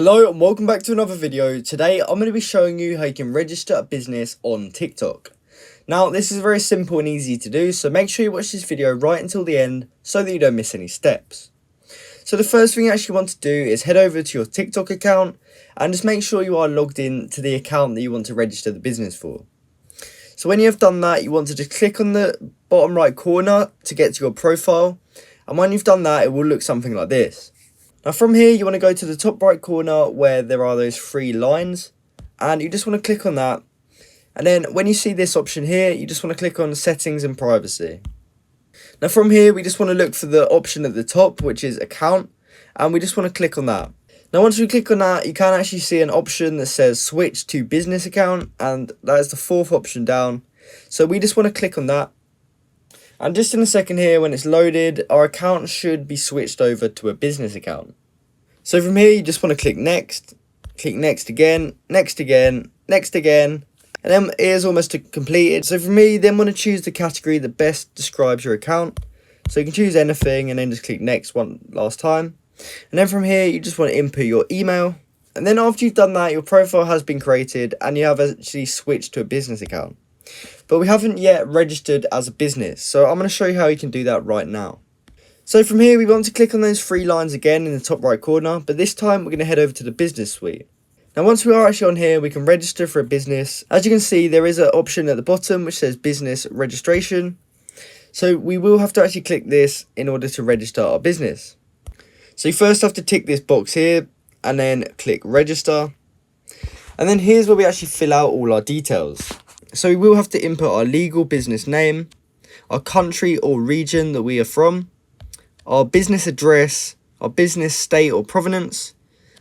Hello and welcome back to another video. Today I'm going to be showing you how you can register a business on TikTok. Now this is very simple and easy to do, so make sure you watch this video right until the end so that you don't miss any steps. So the first thing you actually want to do is head over to your TikTok account and just make sure you are logged in to the account that you want to register the business for. So when you have done that, you want to just click on the bottom right corner to get to your profile, and when you've done that it will look something like this. Now from here you want to go to the top right corner where there are those three lines, and you just want to click on that, and then when you see this option here you just want to click on settings and privacy. Now from here we just want to look for the option at the top, which is account, and we just want to click on that. Now once we click on that you can actually see an option that says switch to business account, and that is the fourth option down, so we just want to click on that. And just in a second here, when it's loaded, our account should be switched over to a business account. So from here, you just want to click next again, next again, next again, and then it is almost completed. So for me, then want to choose the category that best describes your account. So you can choose anything and then just click next one last time. And then from here, you just want to input your email. And then after you've done that, your profile has been created and you have actually switched to a business account. But we haven't yet registered as a business, so I'm going to show you how you can do that right now. So from here we want to click on those three lines again in the top right corner, but this time we're going to head over to the business suite. Now once we are actually on here, we can register for a business. As you can see, there is an option at the bottom which says business registration. So we will have to actually click this in order to register our business. So you first have to tick this box here and then click register. And then here's where we actually fill out all our details. So we will have to input our legal business name, our country or region that we are from, our business address, our business state or provenance,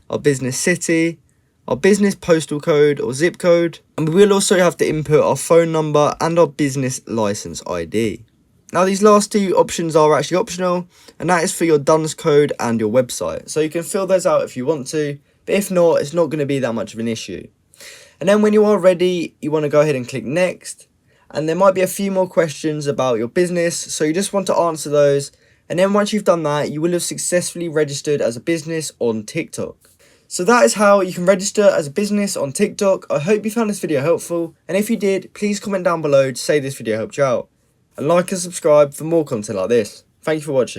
our business city, our business postal code or zip code, and we will also have to input our phone number and our business license ID. Now these last two options are actually optional, and that is for your DUNS code and your website. So you can fill those out if you want to, but if not, it's not going to be that much of an issue. And then when you are ready, you want to go ahead and click next. And there might be a few more questions about your business, so you just want to answer those. And then once you've done that, you will have successfully registered as a business on TikTok. So that is how you can register as a business on TikTok. I hope you found this video helpful. And if you did, please comment down below to say this video helped you out. And like and subscribe for more content like this. Thank you for watching.